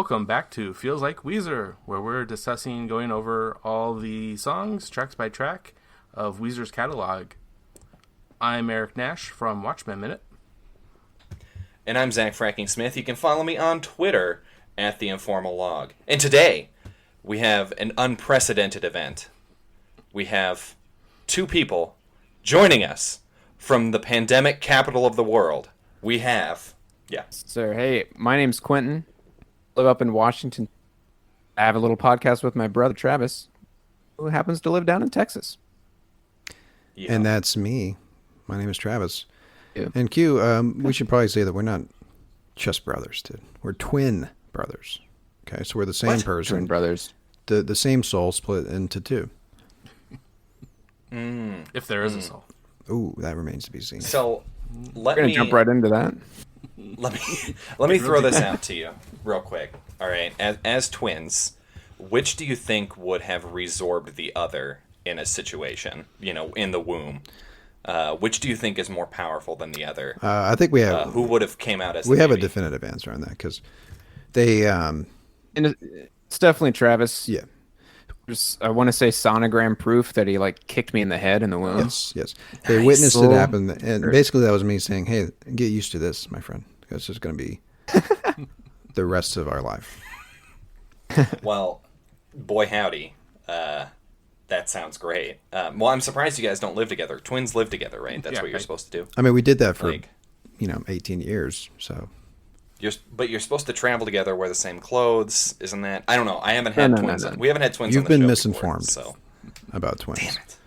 welcome back to Feels Like Weezer, where we're discussing going over all the songs, tracks by track, of Weezer's catalog. I'm Eric Nash from Watchmen Minute. And I'm Zach Fracking Smith. You can follow me on Twitter at The Informal Log. And today, we have an unprecedented event. We have two people joining us from the pandemic capital of the world. We have... Yeah. Sir, hey, my name's Quentin. Live up in Washington. I have a little podcast with my brother Travis, who happens to live down in Texas. Yeah. And that's me. My name is Travis. Yeah. And Q, we should probably say that we're not just brothers, dude. We're twin brothers. Okay, so we're the same person. Twin brothers. The same soul split into two. If there is a soul. Ooh, that remains to be seen. So We're gonna jump right into that. Let me throw this out to you real quick. All right, as twins, which do you think would have resorbed the other in a situation? You know, in the womb. Which do you think is more powerful than the other? I think we have. Who would have came out as? We the have baby? a definitive answer on that because they. And it's definitely Travis. Yeah. I want to say sonogram proof that he kicked me in the head in the womb. Yes. They witnessed it happen, and basically that was me saying, "Hey, get used to this, my friend. It's just going to be the rest of our life." Well, boy howdy, that sounds great. Well, I'm surprised you guys don't live together. Twins live together, right? That's what you're supposed to do. I mean, we did that for 18 years. So. But you're supposed to travel together, wear the same clothes, isn't that? I don't know. I haven't had twins. No. We haven't had twins. You've on the been show misinformed before, about twins. Damn it.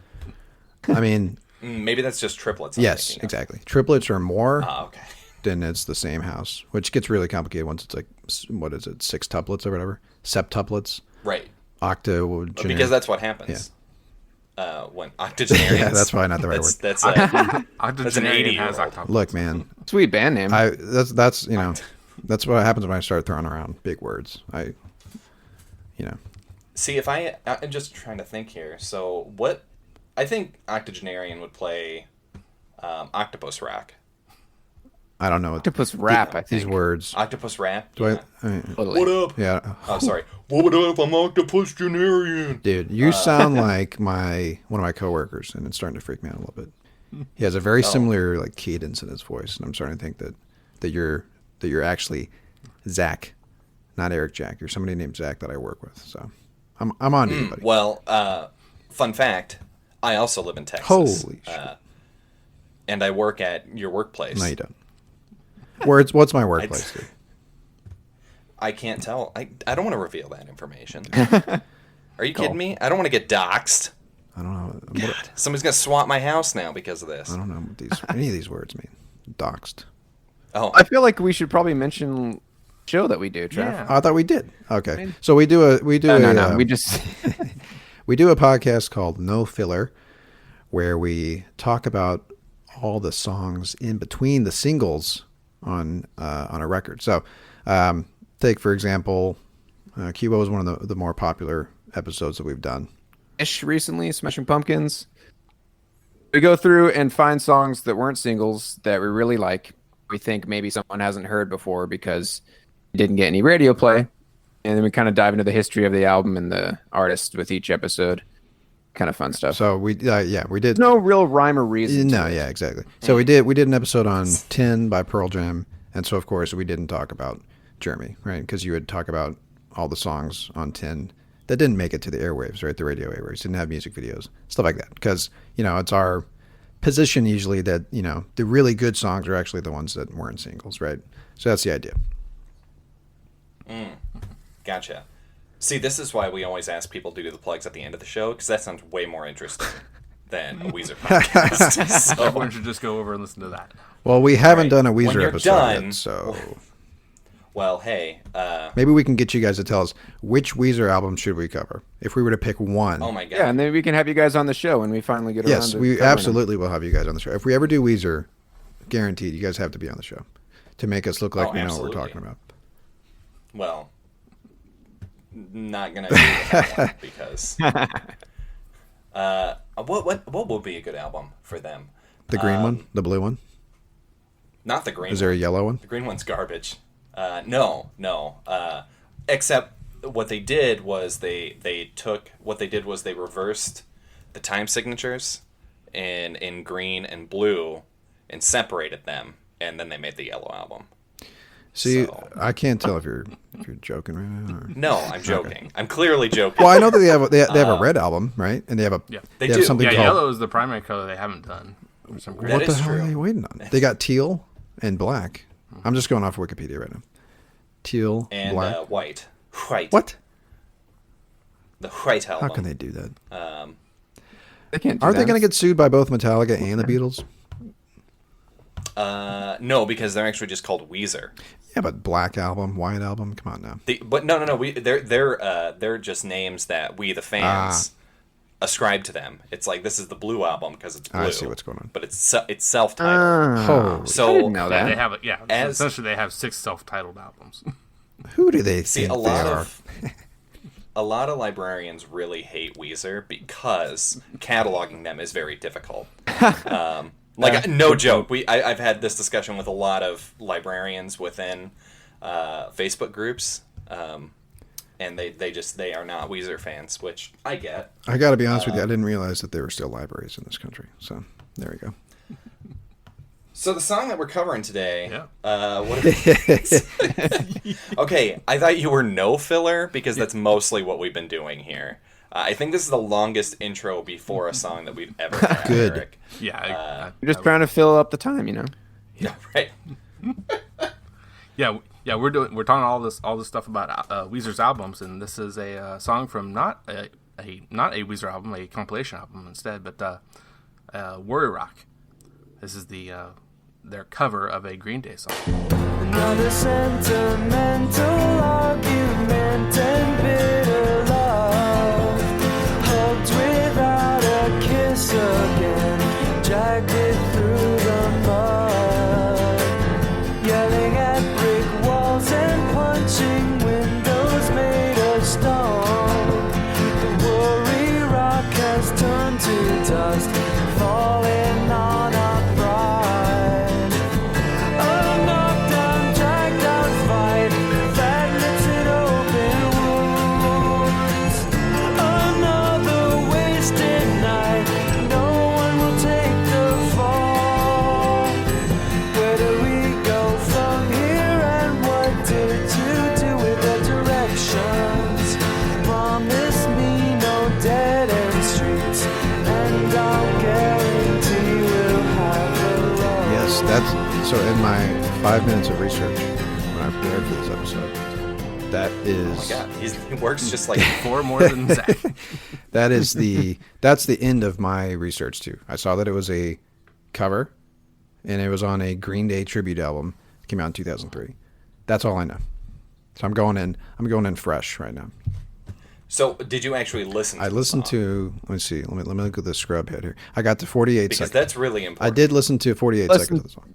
I mean, maybe that's just triplets. yes, exactly. Triplets or more. Okay. Then it's the same house, which gets really complicated once it's what is it, sextuplets or whatever, septuplets. Right. Octogenarian. Because that's what happens. When octogenarians. Yeah, that's probably not the right word. That's an 80 has octopus. Look, man. Sweet band name. That's that's what happens when I start throwing around big words. See, if I'm just trying to think here. So what? I think octogenarian would play octopus rock. I don't know. Octopus rap, I think. These words. Octopus rap. Do I mean, Totally. What up? yeah. Oh, sorry. What would I if I'm octopus genarian? Dude, you sound like one of my coworkers, and it's starting to freak me out a little bit. He has a very similar cadence in his voice, and I'm starting to think that you're actually Zach, not Eric Jack. You're somebody named Zach that I work with. So I'm on to you, buddy. Well, fun fact, I also live in Texas. Holy shit. And I work at your workplace. No, you don't. What's my workplace, dude? I can't tell. I don't want to reveal that information. Are you kidding me? I don't want to get doxxed. I don't know. God, somebody's going to swap my house now because of this. I don't know what any of these words mean. Doxed. Oh, I feel like we should probably mention the show that we do, Trev. Yeah. Oh, I thought we did. Okay. So we do No, we just we do a podcast called No Filler, where we talk about all the songs in between the singles on a record. So, take for example, Cuba was one of the more popular episodes that we've done. Ish recently, Smashing Pumpkins. We go through and find songs that weren't singles that we really like. We think maybe someone hasn't heard before because it didn't get any radio play. And then we kind of dive into the history of the album and the artist with each episode. Kind of fun stuff. So we did. No real rhyme or reason. No, yeah, exactly. So we did an episode on 10 by Pearl Jam, and so of course we didn't talk about Jeremy, right? Because you would talk about all the songs on 10 that didn't make it to the airwaves, right? The radio airwaves didn't have music videos, stuff like that. Because it's our position usually that the really good songs are actually the ones that weren't singles, right? So that's the idea. gotcha. See, this is why we always ask people to do the plugs at the end of the show, because that sounds way more interesting than a Weezer podcast. So, Everyone should just go over and listen to that. Well, we haven't done a When Weezer you're episode done- yet, so well, hey, maybe we can get you guys to tell us which Weezer album should we cover if we were to pick one. oh my God. Yeah, and then we can have you guys on the show when we finally get around Yes, to we covering absolutely will have you guys on the show. If we ever do Weezer, guaranteed, you guys have to be on the show to make us look like Oh, we know what absolutely. we're talking about. Well, not gonna do that one because what would be a good album for them? The green one, the blue one. Not the green. Is there a yellow one? The green one's garbage. No. Except what they did was they reversed the time signatures in green and blue and separated them, and then they made the yellow album. See, So- I can't tell if you're joking right now. Or... No, I'm joking. I'm clearly joking. Well, I know that they have a red album, right? And they have a Yeah. They have do. something Yeah, called yellow is the primary color they haven't done. For some That reason. what the is hell true. are they waiting on? They got teal and black. I'm just going off Wikipedia right now. Teal, And black. white. White. What? The white album. How can they do that? They can't. Do Aren't they that. going to get sued by both Metallica and the Beatles? No, because they're actually just called Weezer. Yeah, but black album, white album. Come on now. But no. They're just names that we the fans ascribe to them. It's like this is the blue album because it's blue. I see what's going on. But it's self-titled. Oh, So I didn't know Yeah, that. they have As- essentially they have 6 self-titled albums. who do they see think a they lot are? of a lot of librarians really hate Weezer because cataloging them is very difficult. No joke. I've had this discussion with a lot of librarians within Facebook groups, and they are not Weezer fans, which I get. I got to be honest with you. I didn't realize that there were still libraries in this country. So there we go. So the song that we're covering today, Yeah. what is okay, I thought you were no filler because that's mostly what we've been doing here. I think this is the longest intro before a song that we've ever had. Good. Eric. Yeah, You're just trying to fill up the time, you know. Yeah, right. yeah. We're talking all this stuff about Weezer's albums, and this is a song from not a Weezer album, a compilation album instead, but Worry Rock. This is their cover of a Green Day song. Another sentimental argument and bitter love, hugged without a kiss again, dragged it through the mud, yelling at brick walls and punching windows made of stone. The worry rock has turned to dust, falling on our pride. A knockdown, dragged out fight that lips in open wounds. Another wasted night, no one will take the fall. Where do we go from here, and what did you do with the directions? Promise me no dead end streets, and I'll guarantee we'll have a love. Yes, that's so. In my 5 minutes of research when I prepared for this episode, that Oh is my god, he works just like 4 more than Zach. that's the end of my research too. I saw that it was a cover, and it was on a Green Day tribute album. It came out in 2003. That's all I know. So I'm going in fresh right now. So, did you actually listen to I the listened song? to. Let me see. Let me look at the scrub head here. I got to 48 Because seconds. that's really I important. did listen to 48 Listen- seconds of the song.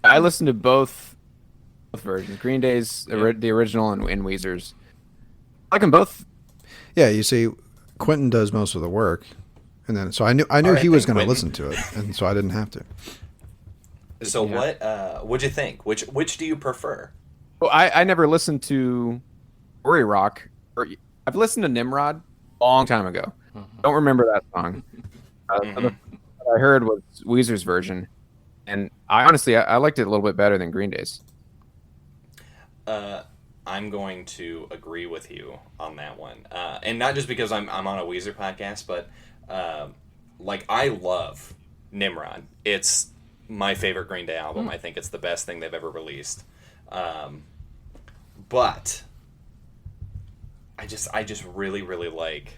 I listened to both versions, Green Day's the original and Weezer's. I like them both. Yeah, you see, Quentin does most of the work, and then so I knew right, he was then, going to Quentin. listen to it, and so I didn't have to. So Yeah. what'd you think? Which do you prefer? Well, I never listened to Worry Rock. I've listened to Nimrod a long time ago. Don't remember that song. The what I heard was Weezer's version, and I honestly I liked it a little bit better than Green Day's. I'm going to agree with you on that one, and not just because I'm on a Weezer podcast, but like I love Nimrod. It's my favorite Green Day album. I think it's the best thing they've ever released. But I just really like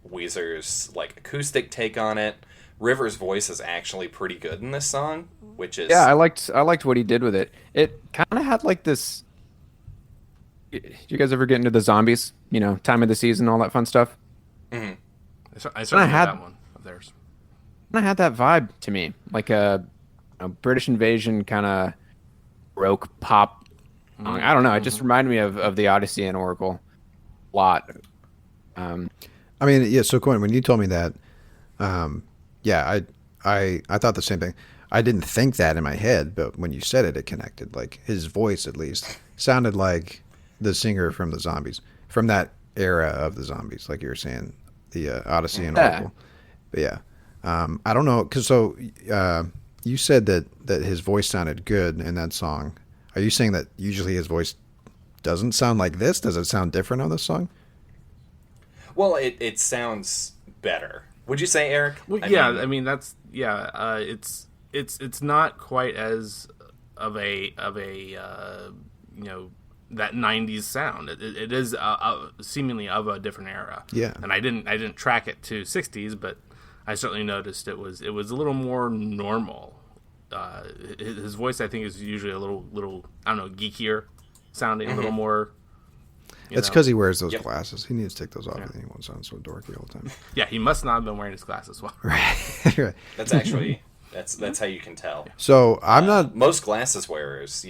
Weezer's like acoustic take on it. River's voice is actually pretty good in this song, which is Yeah, I liked what he did with it. It kind of had like this. Did you guys ever get into the zombies? You know, time of the season, all that fun stuff. I certainly had- that one of theirs. Kind of had that vibe to me, like a British Invasion kind of rock pop song. I don't know. It just reminded me of the Odyssey and Oracle a lot. I mean, yeah. So Quentin, when you told me that, yeah, I thought the same thing. I didn't think that in my head, but when you said it, it connected. Like his voice, at least, sounded like the singer from the Zombies, from that era of the Zombies, like you were saying, the Odyssey and Yeah. Oracle. But yeah, I don't know, because you said that his voice sounded good in that song. Are you saying that usually his voice doesn't sound like this? Does it sound different on this song? Well, it sounds better. Would you say, Eric? Well, that's it's not quite as of a that '90s sound. It is seemingly of a different era. Yeah. And I didn't track it to '60s, but I certainly noticed it was a little more normal. His voice, I think, is usually a little I don't know, geekier sounding, a little more. It's know. because he wears those Yep. glasses. He needs to take those off. And he won't sound so dorky all the time. Yeah, he must not have been wearing his glasses well. Right. That's actually that's how you can tell. So I'm not. Most glasses wearers,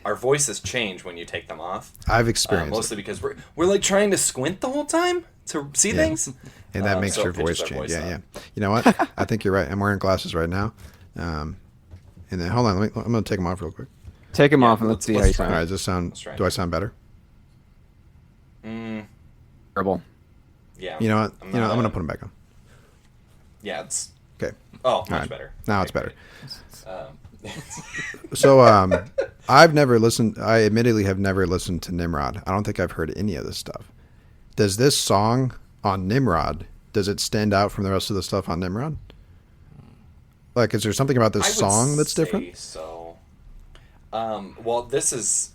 our voices change when you take them off. I've experienced it. Mostly because we're like trying to squint the whole time to see things, And that makes so your it pitches voice our change. voice Yeah, up. yeah. You know what? I think you're right. I'm wearing glasses right now. And then hold on. I'm going to take them off real quick. Take him Yeah, off and let's see how you let's try All sound. right. Does this sound? That's right. Do I sound better? Terrible. Yeah. You know what? I'm not going to a- put them back on. Yeah, it's Okay. much right. better. Now it's Okay, better. great. So I've never listened. I admittedly have never listened to Nimrod. I don't think I've heard any of this stuff. Does this song on Nimrod, does it stand out from the rest of the stuff on Nimrod? Like, is there something about I this would song that's say different? So, well, this is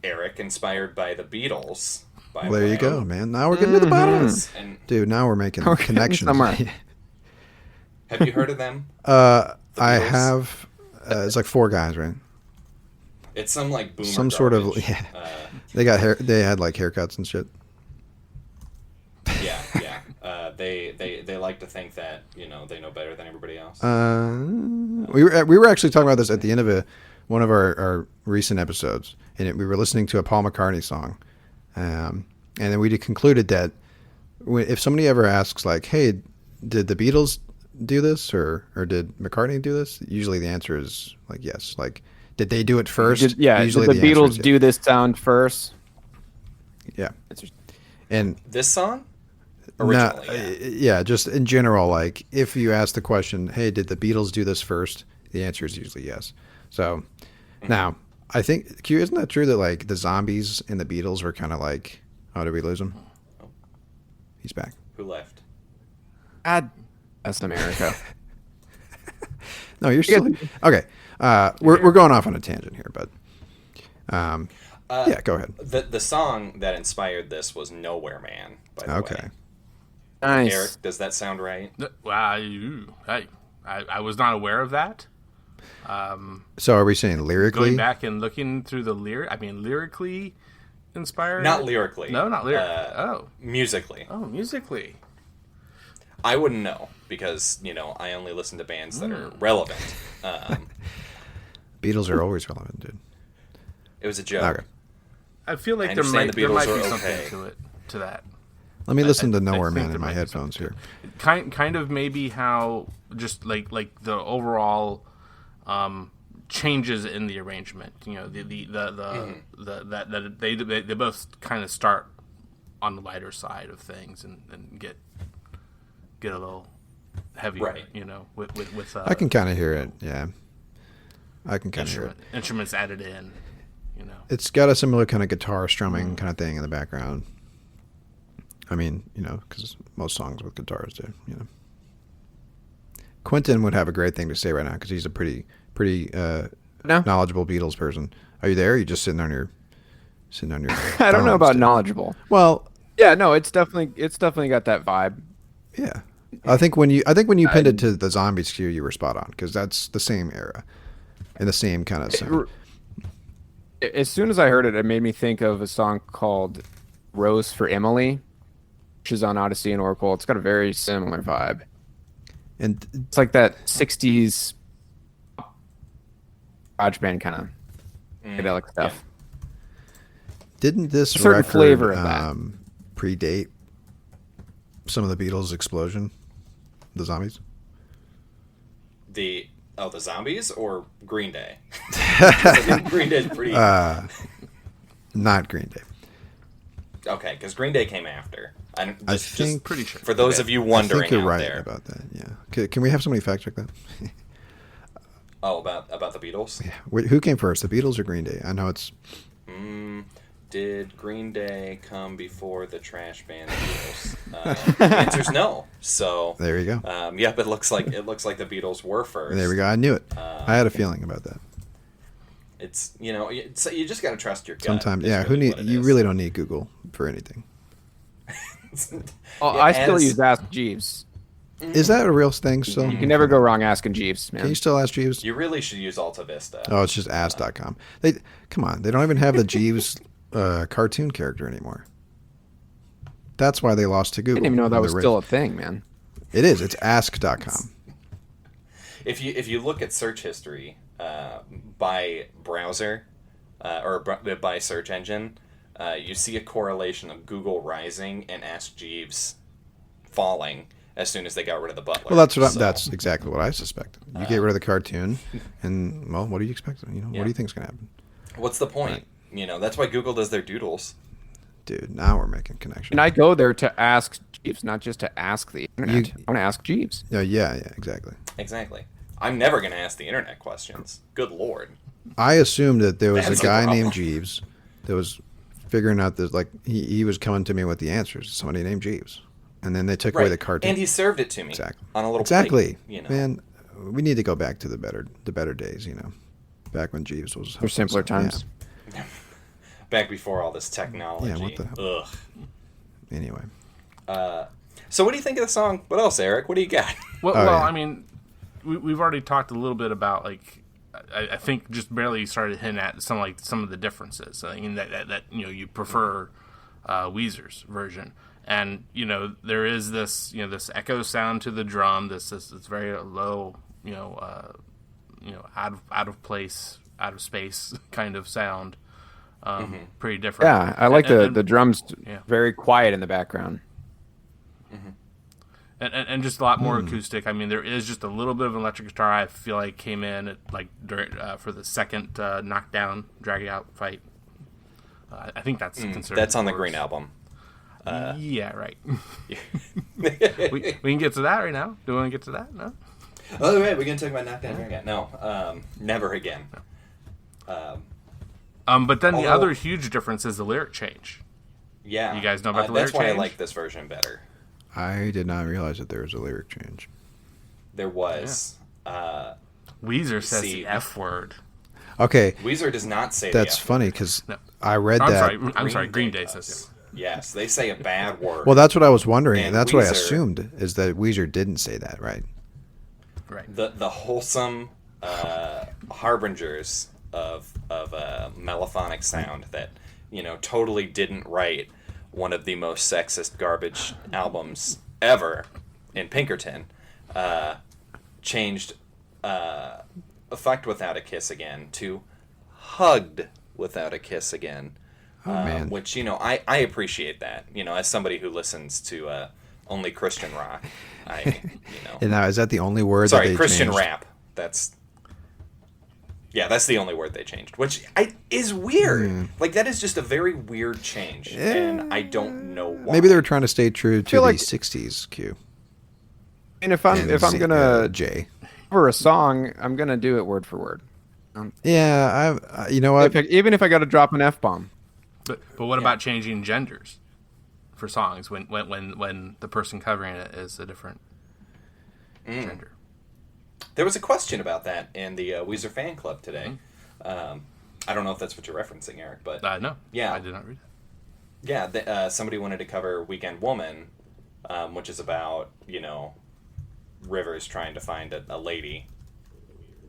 Eric, inspired by the Beatles. By Well, there the you way. go, man. Now we're getting to the bottom. And Dude, now we're making We're getting connections. somewhere. have you heard of them? I Beatles? have. It's like 4 guys, right? It's some like boomer Some sort of garbage. yeah. They got hair. They had like haircuts and shit. Yeah, yeah. They like to think that they know better than everybody else. We were actually talking about this at the end of one of our recent episodes, and we were listening to a Paul McCartney song, and then we concluded that if somebody ever asks like, "Hey, did the Beatles do this or did McCartney do this?" Usually the answer is like yes. Like, did they do it first? Did the answer is Beatles yes. do this sound first? Yeah, and This song? no, Originally, yeah, just in general, like if you ask the question, "Hey, did the Beatles do this first?" The answer is usually yes. So now, I think Q, isn't that true that like the Zombies and the Beatles were kind of like, oh, did we lose him? He's back. Who left? God, that's America. No, you're still okay. We're going off on a tangent here, but yeah, go ahead. The song that inspired this was Nowhere Man, by the Okay. way. Nice. Eric, does that sound right? I was not aware of that. So are we saying lyrically? Going back and looking through the lyrically inspired. Not lyrically. No, not lyrically. Musically. Musically. I wouldn't know because, I only listen to bands that are relevant. Beatles are always relevant, dude. It was a joke. Okay. I feel like I there understand might the there Beatles might be are something okay. to that. Let me listen to I Nowhere think Man there in my might be headphones something here. Kind of maybe how just like the overall changes in the arrangement. That they both kind of start on the lighter side of things and get a little heavier. Right. With I can kind of hear it. Yeah, I can kind of hear it. instruments added in. It's got a similar kind of guitar strumming kind of thing in the background. I mean, because most songs with guitars do. Quentin would have a great thing to say right now because he's a pretty No? knowledgeable Beatles person. Are you there? Or are you just sitting on your I don't know phone about still? knowledgeable. Well, Yeah, no, it's definitely got that vibe. yeah. I think when you pinned it to the Zombies cue, you were spot on because that's the same era and the same kind of sound. As soon as I heard it, it made me think of a song called "Rose for Emily," which is on Odyssey and Oracle. It's got a very similar vibe. And It's like that '60s garage band kind of psychedelic stuff. didn't this A certain record flavor of that. predate some of the Beatles' explosion, the Zombies? The Zombies or Green Day? I think Green Day's pretty. Not Green Day. Okay, because Green Day came after. I think Pretty sure. for those of you I wondering think you're out right there. about that. Yeah. Can we have somebody fact check that? Oh, about the Beatles? Yeah. Wait, who came first, the Beatles or Green Day? I know it's. Did Green Day come before the trash band the Beatles? The answer's no. So There you go. yep, it looks like the Beatles were first. There we go. I knew it. I had a feeling about that. It's you just got to trust your gut. Sometimes, is yeah. really what it You is. really don't need Google for anything. Oh, Yeah, I still as- use Ask Jeeves. Is that a real thing still? You can never go wrong asking Jeeves, man. Can you still ask Jeeves? You really should use Alta Vista. Oh, it's just ask.com. Come on. They don't even have the Jeeves cartoon character anymore. That's why they lost to I Google. didn't even know that when was they're still rich. a thing, man. It is. It's ask.com. If you look at search history by browser by search engine, you see a correlation of Google rising and Ask Jeeves falling as soon as they got rid of the butler. Well, So, that's exactly what I suspected. You get rid of the cartoon, and well, what do you expect? What do you think's gonna happen, what's the point? That's why Google does their doodles. dude? Now we're making connection. And I go there to ask Jeeves, not just to ask the internet. I want to ask Jeeves. Yeah, exactly. Exactly. I'm never going to ask the internet questions. Good lord. I assumed that there was That's a the guy problem. named Jeeves that was figuring out that, like, he was coming to me with the answers. Somebody named Jeeves, and then they took away the cartoon. And he served it to me Exactly. on a little Exactly. plate. Man, we need to go back to the better days. Back when Jeeves was. For simpler times. Back before all this technology. Yeah, what the hell? Ugh. Yeah. Anyway, So what do you think of the song? What else, Eric? What do you got? Well, Oh, yeah. I mean, we've already talked a little bit about, like, I think just barely started hinting at some of the differences. I mean that you prefer Weezer's version, and there is this this echo sound to the drum. This very low, out of place, out of space kind of sound. Pretty different. Yeah, I like And- the drums yeah. very quiet in the background. and just a lot more acoustic. I mean, there is just a little bit of electric guitar. I feel like came in during for the second knockdown, drag out fight. I think that's considered. That's on the worse. Green album. Yeah, right. we can get to that right now. Do we want to get to that? No. Oh, right. We're going to talk about Knockdown Drag Out. No, never again. But then the Although- other huge difference is the lyric change. Yeah. You guys know about the That's lyric why change? I like this version better. I did not realize that there was a lyric change. There was. Weezer says See- the F word. Okay, Weezer does not say that's the F funny because No. I read I'm that. sorry. I'm sorry. Green Day does. says it. Yes, they say a bad word. Well, that's what I was wondering. And That's what I Weezer- assumed is that Weezer didn't say that, right? Right. the wholesome harbingers of mellophonic sound that totally didn't write one of the most sexist garbage albums ever in Pinkerton, changed "Fucked Without a Kiss Again" to "Hugged Without a Kiss Again." Man. Which I appreciate that. As somebody who listens to only Christian rock, And now, is that the only word that Sorry, they Christian changed? rap. That's the only word they changed, which is weird. Hmm. Like that is just a very weird change, and I don't know why. Maybe they were trying to stay true to feel the like- 60s Q. And if I'm And gonna J. cover a song, I'm gonna do it word for word. Yeah, you know what? Even if I got to drop an F bomb. But what about changing genders for songs when the person covering it is a different gender? There was a question about that in the Weezer fan club today. I don't know if that's what you're referencing, Eric, but No. Yeah. I did not read that. yeah, somebody wanted to cover "Weekend Woman," which is about Rivers trying to find a lady.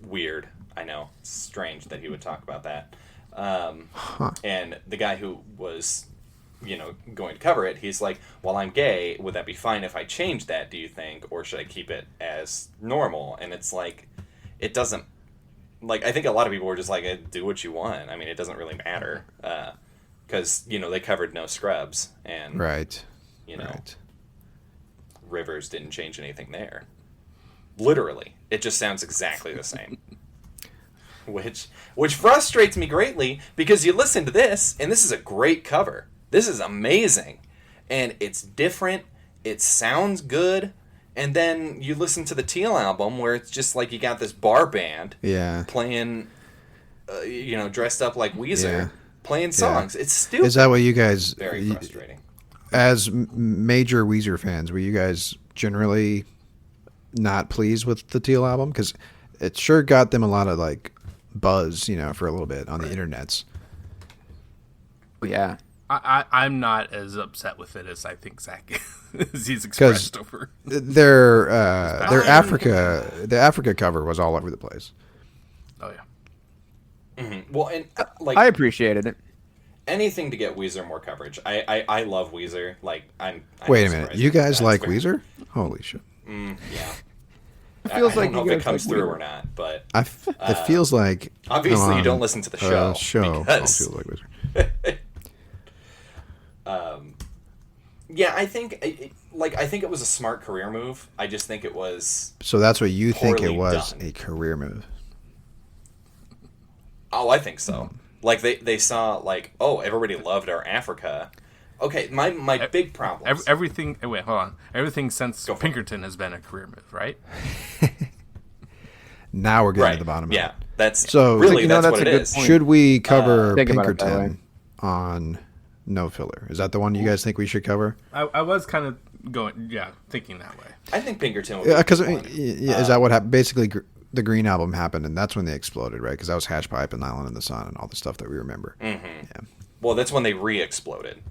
Weird, I know. It's strange that he would talk about that. And the guy who was, going to cover it, he's like, "Well, I'm gay. Would that be fine if I change that? Do you think, or should I keep it as normal?" And it's like, it doesn't. Like, I think a lot of people were just like, "Do what you want." I mean, it doesn't really matter, because they covered "No Scrubs," and Right. right. Rivers didn't change anything there. Literally, it just sounds exactly the same. which frustrates me greatly because you listen to this and this is a great cover. This is amazing, and it's different. It sounds good, and then you listen to the Teal album where it's just like you got this bar band Yeah. playing, dressed up like Weezer, Yeah. playing songs. It's stupid. Is that what you guys, Very frustrating. as major Weezer fans, were you guys generally not pleased with the Teal album? Because it sure got them a lot of like buzz, for a little bit on the internets. Yeah. I'm not as upset with it as I think Zach as he's expressed over. Their the Africa cover was all over the place. Oh yeah. Well, and I appreciated it. anything to get Weezer more coverage. I love Weezer. Like I'm Wait a not minute, surprised you that guys that's like very- Weezer? Holy shit! Yeah. feels I like don't know you if it guys comes like through Weezer. or not, but It feels like obviously you on don't listen to the a show. It because- feels like Weezer. Yeah, I think it was a smart career move. I just think it was. So that's what you think it Poorly was, done. a career move. Oh, I think so. Like they saw like, oh, everybody loved our Africa. Okay, my big problem. Everything. Wait, hold on. Everything since Go for it. Pinkerton has been a career move, right? Now we're getting Right. to the bottom. Yeah, of it. that's So really that's that's what a it good is. point. Should we cover Think about it that Pinkerton on No Filler? Is that the one you guys think we should cover? I was kind of thinking that way. I think Pinkerton would be Yeah, because one. is that what happened? Basically, the Green Album happened, and that's when they exploded, right? Because that was Hash Pipe and Island in the Sun and all the stuff that we remember. Well, that's when they re-exploded.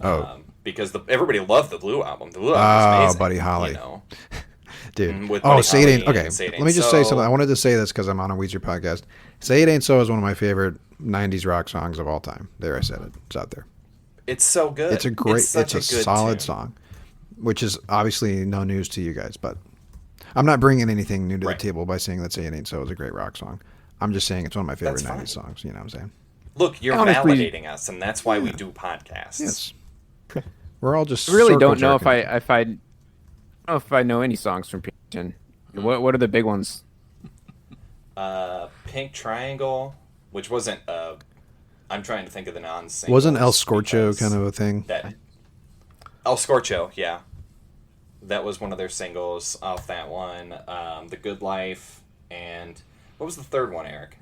Oh, Because everybody loved the Blue album. The Blue album was amazing. Buddy Holly. You know? dude. with Oh, Buddy Say It Ain't. Holly Okay, and Say It let Ain't me just say So. something. I wanted to say this because I'm on a Weezer podcast. Say It Ain't So is one of my favorite 90s rock songs of all time. There, I said it. It's out there. It's so good. It's a great, such it's a good solid tune. song, which is obviously no news to you guys, but I'm not bringing anything new to Right. the table by saying that Say It Ain't So is a great rock song. I'm just saying it's one of my favorite That's 90s fine. songs. You know what I'm saying? Look, you're Honestly- validating us, and that's why we do podcasts. Yes. We're all just I really circle don't know jerking. if I know any songs from Pinkerton. What are the big ones? Pink Triangle, which wasn't. I'm trying to think of the non-singles. Wasn't El Scorcho because kind of a thing? that El Scorcho? Yeah, that was one of their singles off that one. The Good Life, and what was the third one, Eric?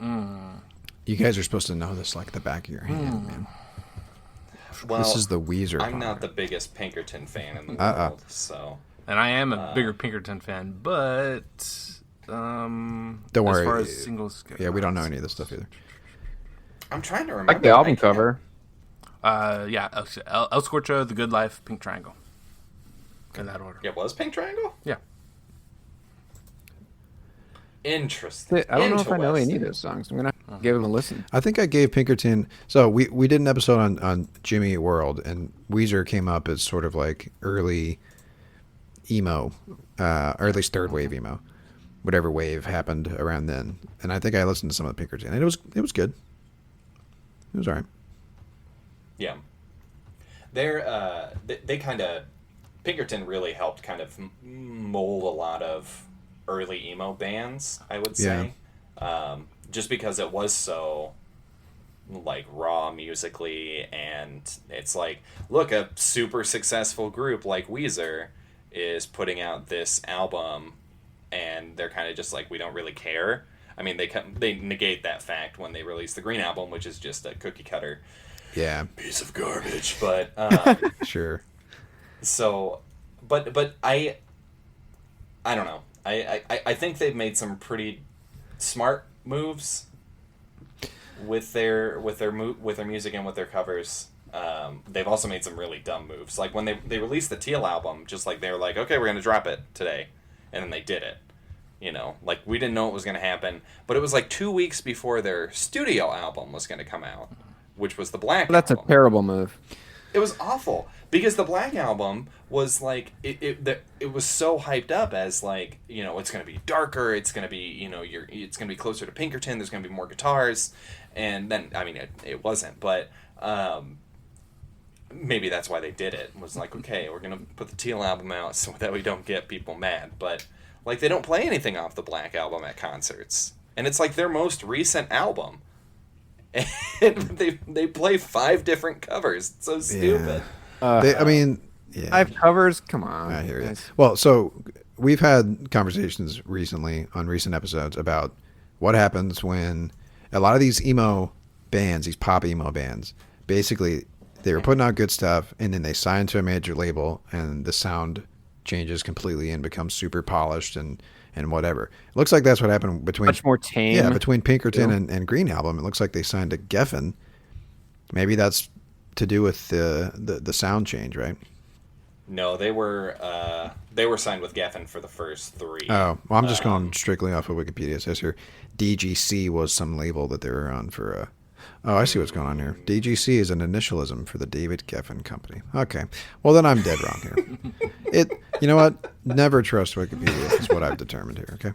You guys are supposed to know this like the back of your hand, man. Well, This is the Weezer. I'm not podcast. the biggest Pinkerton fan in the Uh-uh. world, so And I am a bigger Pinkerton fan, but don't worry. As far as singles go, Yeah, we don't know any of this stuff either. I'm trying to I remember. like the album can't. cover. Yeah, El Scorcho, The Good Life, Pink Triangle. In that order. It was Pink Triangle. Yeah. Interesting. I don't know if I know any Interesting. of those songs. I'm gonna give them a listen. I think I gave Pinkerton. So we did an episode on Jimmy Eat World, and Weezer came up as sort of like early emo, or at least third wave emo, whatever wave happened around then. And I think I listened to some of the Pinkerton, and it was good. It was alright. Yeah. They kind of Pinkerton really helped kind of mold a lot of early emo bands, I would say. Just because it was so like raw musically, and it's like, look, a super successful group like Weezer is putting out this album, and they're kind of just like, we don't really care. I mean, they negate that fact when they release the Green Album, which is just a cookie cutter Yeah, piece of garbage. But sure. so, but I don't know. I think they've made some pretty smart moves with their music and with their covers. They've also made some really dumb moves. Like when they released the Teal album, just like they were like, okay, we're gonna drop it today, and then they did it. You know, like we didn't know what was gonna happen, but it was like 2 weeks before their studio album was gonna come out, which was the Black That's a Album. terrible move. It was awful because the Black Album was like it was so hyped up as like, you know, it's gonna be darker, it's gonna be, you know, it's gonna be closer to Pinkerton, there's gonna be more guitars, and then I mean it wasn't, but maybe that's why they did it. Was like, okay, we're gonna put the Teal album out so that we don't get people mad, but like they don't play anything off the Black Album at concerts. and it's like their most recent album. And they play 5 different covers. It's so stupid. I mean, yeah. 5 covers? Come on. I hear you. guys. Well, so we've had conversations recently on recent episodes about what happens when a lot of these emo bands, these pop emo bands, basically they were putting out good stuff and then they sign to a major label and the sound changes completely and becomes super polished and whatever. It looks like that's what happened between Much more tame. Yeah, between Pinkerton and Green Album. It looks like they signed to Geffen. Maybe that's to do with the sound change, right? No, they were signed with Geffen for the first 3. Oh, well, I'm just going strictly off of Wikipedia. It says here DGC was some label that they were on for. Oh, I see what's going on here. DGC is an initialism for the David Geffen Company. Okay, well then I'm dead wrong here. You know what? Never trust Wikipedia is what I've determined here. Okay.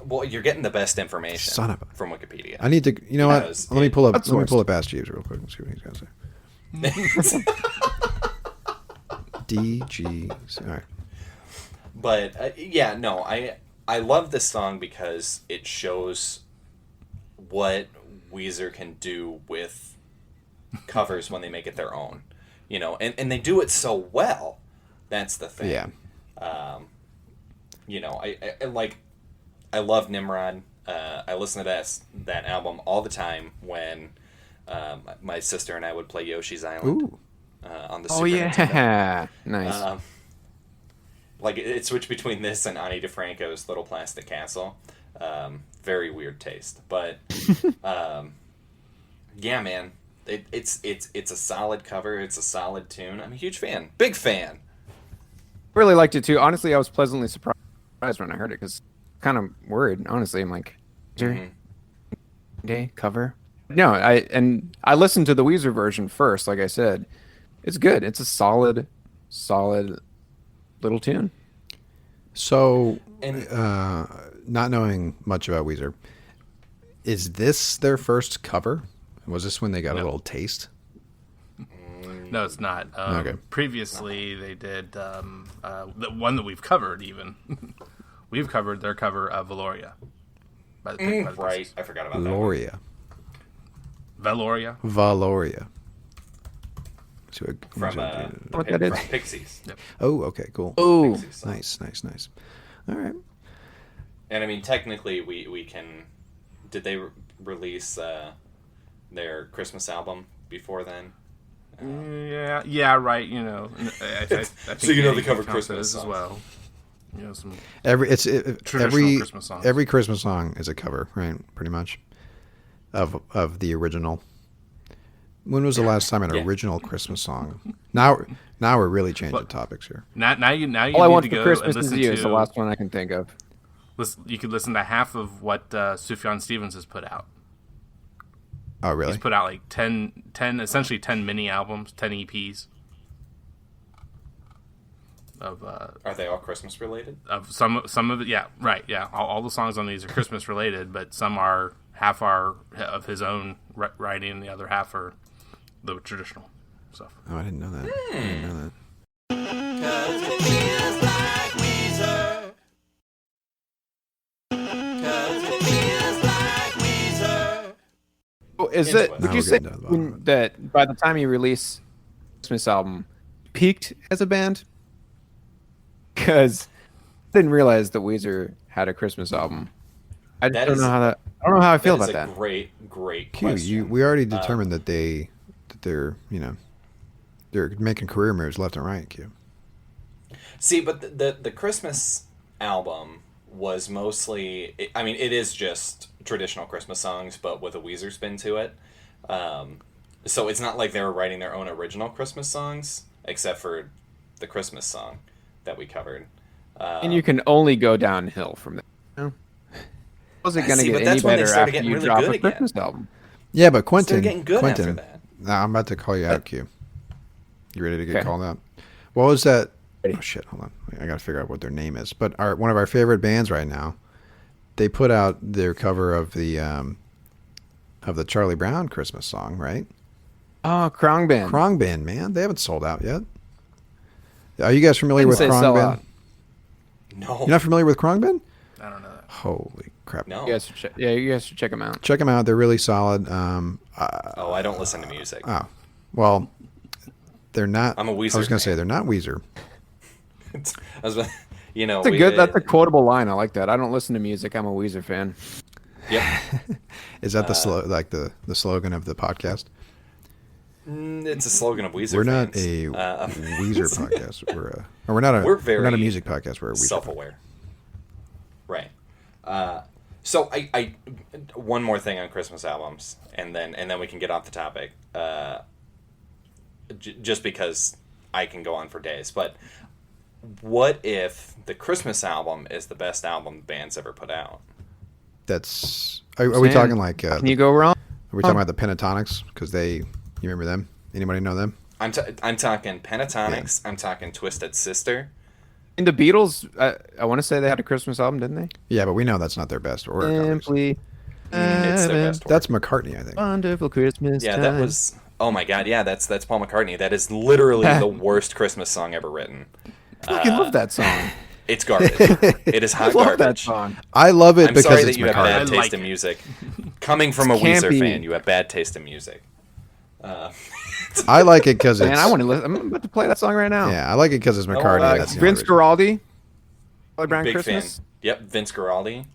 Well, you're getting the best information Son of a- from Wikipedia. I need to. You know what? Because Let me pull up. Outsourced. Let me pull up Ask Jeeves real quick and see what he's got to say. DGC. All right. But yeah, no, I love this song because it shows what Weezer can do with covers when they make it their own, you know, and they do it so well. That's the thing. Yeah. You know, I love Nimrod. I listen to that album all the time when my sister and I would play Yoshi's Island. Ooh. On the Oh, Super Nintendo. yeah. Nice. Like it switched between this and Ani DeFranco's Little Plastic Castle. Very weird taste, but yeah, man, it's a solid cover. It's a solid tune. I'm a huge fan, big fan. Really liked it too. Honestly, I was pleasantly surprised when I heard it because kind of worried. Honestly, I'm like, day cover. No, I listened to the Weezer version first. Like I said, it's good. It's a solid little tune. So, And- not knowing much about Weezer, is this their first cover? Was this when they got a little taste? No, it's not. Okay. Previously, they did the one that we've covered. Even we've covered their cover of Valoria. By the Right, Pixies. I forgot about that. Valoria. Valoria. Valoria. So From What that is? from Pixies. oh, okay, cool. Oh, Pixies song. Nice. All right. And I mean, technically, we can. Did they release their Christmas album before then? Yeah, right. You know, I think So you know they they cover count Christmas those as songs. well. You know, some Every Christmas songs. every Christmas song is a cover, right? Pretty much of the original. When was the last time an Yeah. original Christmas song? Now we're really changing topics here. now you all I need want to for go Christmas and is listen you. to Is the last one I can think of. You could listen to half of what Sufjan Stevens has put out. Oh, really? He's put out like 10 essentially 10 mini albums, 10 EPs of Are they all Christmas related? some of it. Yeah, right. Yeah, all the songs on these are Christmas related, but some are half are of his own writing, and the other half are the traditional stuff. Oh, I didn't know that. I didn't know that. Oh, is Into it? it. Would Now you we're say getting to the bottom of it. that by the time you release Christmas album, peaked as a band? Because I didn't realize that Weezer had a Christmas album. I That don't is- know how that. I don't know how I feel That about is a that. great Q, question. we already determined that they're they're making career moves left and right. Q. See, but the Christmas album was mostly. I mean, it is just traditional Christmas songs, but with a Weezer spin to it. So it's not like they were writing their own original Christmas songs, except for the Christmas song that we covered. And you can only go downhill from there. Was it going to See, get but any that's when they better started after getting you really drop good a again. Christmas album? Yeah, but Quentin. getting good Quentin. after that. Nah, I'm about to call you out, Q. You ready to get Okay. called out? What was that? Ready. Oh shit! Hold on, I gotta figure out what their name is. But one of our favorite bands right now, they put out their cover of the Charlie Brown Christmas song, right? Oh, Krong Band. Krong Band, man, they haven't sold out yet. Are you guys familiar Didn't with say Krong sell Band? out. No, You're not familiar with Krong Band? I don't know that. Holy crap. No. You guys should check them out. Check them out. They're really solid. Oh, I don't listen to music. Oh, well, they're not. I'm a Weezer I was going to say fan. they're not Weezer. I was, you know, That's a quotable line. I like that. I don't listen to music. I'm a Weezer fan. Yep. Is that the slogan of the podcast? It's a slogan of Weezer. We're not fans. a Weezer podcast. We're not We're we're not a very music podcast. We're a Weezer. self-aware. Right. So I one more thing on Christmas albums, and then we can get off the topic. Just because I can go on for days, but what if the Christmas album is the best album the band's ever put out? That's. Are we talking like? Can you go wrong? Are we talking about the Pentatonics? Because you remember them? Anybody know them? I'm talking Pentatonics. I'm talking Twisted Sister. And the Beatles, I want to say they had a Christmas album, didn't they? Yeah, but we know that's not their best work. obviously. Simply It's their best work. That's McCartney, I think. wonderful Christmas Yeah, time. that was. Oh my God! Yeah, that's Paul McCartney. That is literally the worst Christmas song ever written. I fucking love that song. It's garbage. It is I hot love that garbage. song. I love it I'm because sorry it's that you have McCartney. bad I taste like in it. music. Coming from a It's Weezer campy. fan, you have bad taste in music. I like it because it's. Man, I want to listen. I'm about to play that song right now. Yeah, I like it because it's McCartney. That's the only Vince reason. Guaraldi, Charlie Brown Big Christmas. fan. Yep, Vince Guaraldi.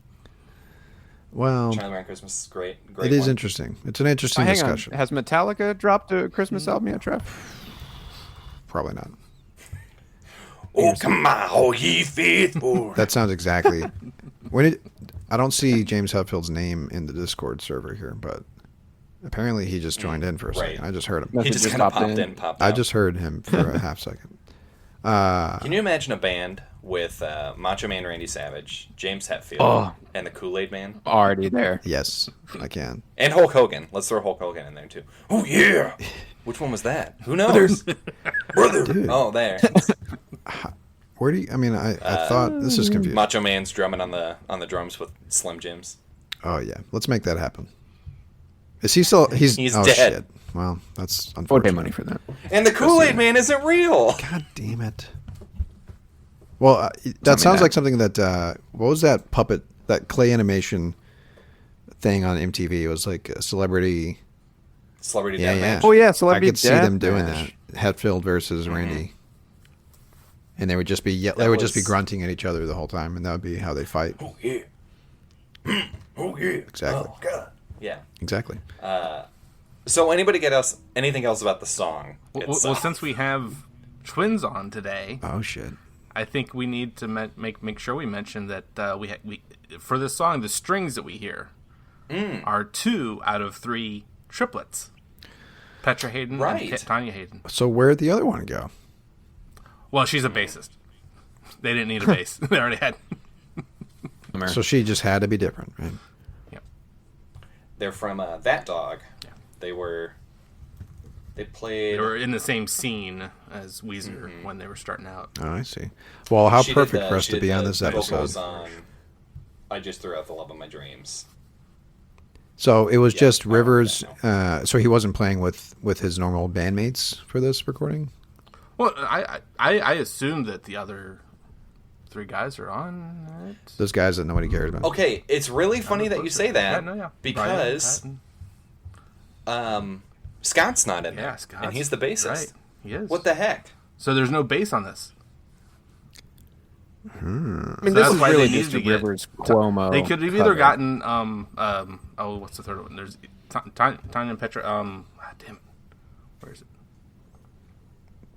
Well, Charlie Brown Christmas is great. it is one. interesting. It's an interesting Hang on. discussion. Has Metallica dropped a Christmas album yet, Trev? Probably not. Oh, come on, oh ye faithful. That sounds exactly. I don't see James Hetfield's name in the Discord server here, but apparently he just joined in for a second. Right. I just heard him. Must He have just just kind of popped popped in. in, popped I out. just heard him for a half second. Can you imagine a band with Macho Man Randy Savage, James Hetfield, Oh. and the Kool-Aid Man? Already there. Yes, I can. And Hulk Hogan. Let's throw Hulk Hogan in there, too. Oh, yeah! Which one was that? Who knows? Brother! Dude. Oh, there. Where do you? I mean, I thought this is confusing. Macho Man's drumming on the drums with Slim Jims. Oh yeah, let's make that happen. Is he still? He's dead. Shit. Well, that's We'll pay unfortunate. money for that. And the Kool-Aid Man isn't real! God damn it. Well, that sounds that. like something that. What was that puppet? That clay animation thing on MTV? It was like a celebrity. Celebrity Yeah, Deathmatch. yeah. Oh yeah, I Celebrity could see them doing Deathmatch. that. Hetfield versus Randy. And they would just be That they would just be was- grunting at each other the whole time, and that would be how they fight. Oh, yeah. Oh, yeah. Exactly. Oh, God. Yeah. Exactly. So anybody get us anything else about the song? Well, itself? since we have twins on today, Oh shit. I think we need to make sure we mention that we for this song, the strings that we hear are 2 out of 3 triplets. Petra Hayden Right. and Tanya Hayden. So where'd the other one go? Well, she's a bassist. They didn't need a bass. They already had. So she just had to be different, right? They're from That Dog. Yeah. They played. They were in the same scene as Weezer when they were starting out. Oh, I see. Well, how she did perfect the- for us she to did be on the this vocals episode. on I Just Threw Out the Love of My Dreams. So it was Yeah, just I remember Rivers. that So he wasn't playing with his normal bandmates for this recording. Well, I assume that the other 3 guys are on it. Those guys that nobody cares about. Okay, it's really funny that you say that Yeah, because Scott's not in there, Yeah, Scott's and he's the bassist. Right, he is. What the heck? So there's no bass on this. I mean, So this that's is why really they just needed a to get- Rivers Cuomo. They could have cover. either gotten oh, what's the third one? There's Tanya and Petra. Damn, where is it?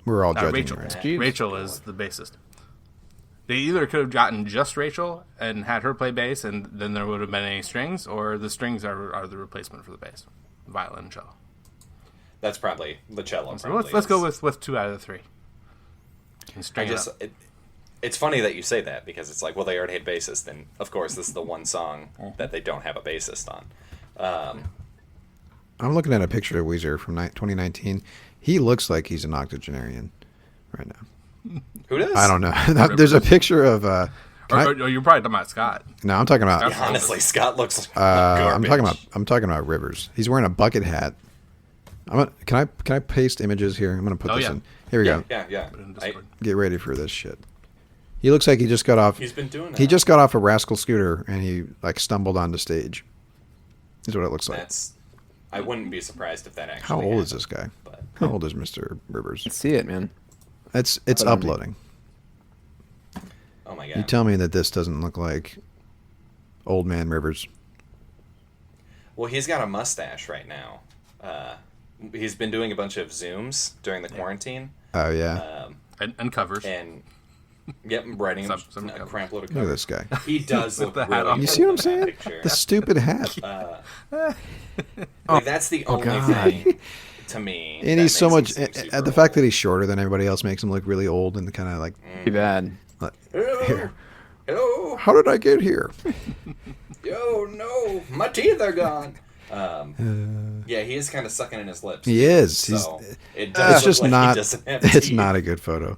We're all judging. Rachel. Right? Jeez. Rachel is the bassist. They either could have gotten just Rachel and had her play bass, and then there would have been any strings, or the strings are the replacement for the bass, violin and cello. That's probably the cello. So probably let's go is. with 2 out of the 3. And string it up. It's funny that you say that because it's like, well, they already had bassist, and of course, this is the one song that they don't have a bassist on. I'm looking at a picture of Weezer from 2019. He looks like he's an octogenarian right now. Who does? I don't know. There's a picture of. Or you're probably talking about Scott. No, I'm talking about. Yeah, Honestly, Scott looks like I'm garbage. talking about Rivers. He's wearing a bucket hat. Can I paste images here? I'm gonna put Oh, this yeah. in. Here we go. Yeah. Put it in I, Discord. Get ready for this shit. He looks like he just got off. He's been doing that. He just got off a Rascal scooter and he like stumbled onto stage. Is what it looks like. That's. I wouldn't be surprised if that actually. How old is happened, this guy? But How old is Mr. Rivers? Let's see it, man. It's Hold on, uploading. oh my god. You tell me that this doesn't look like old man Rivers. Well, he's got a mustache right now. He's been doing a bunch of Zooms during the quarantine. Oh yeah. And covers. And yep, writing Some a covers. crap load of Look at covers. this guy. He does look the hat really on. You good see what I'm in that saying? picture. The stupid hat. Like, that's the only God. thing to me. And that he's so makes much. him seem super The fact that old. he's shorter than everybody else makes him look really old and kind of like. Too bad. Hello, hello, How did I get here? yo, no, my teeth are gone. Yeah, he is kind of sucking in his lips. He is. He's. So it does It's look just like not. He doesn't have It's teeth. not a good photo.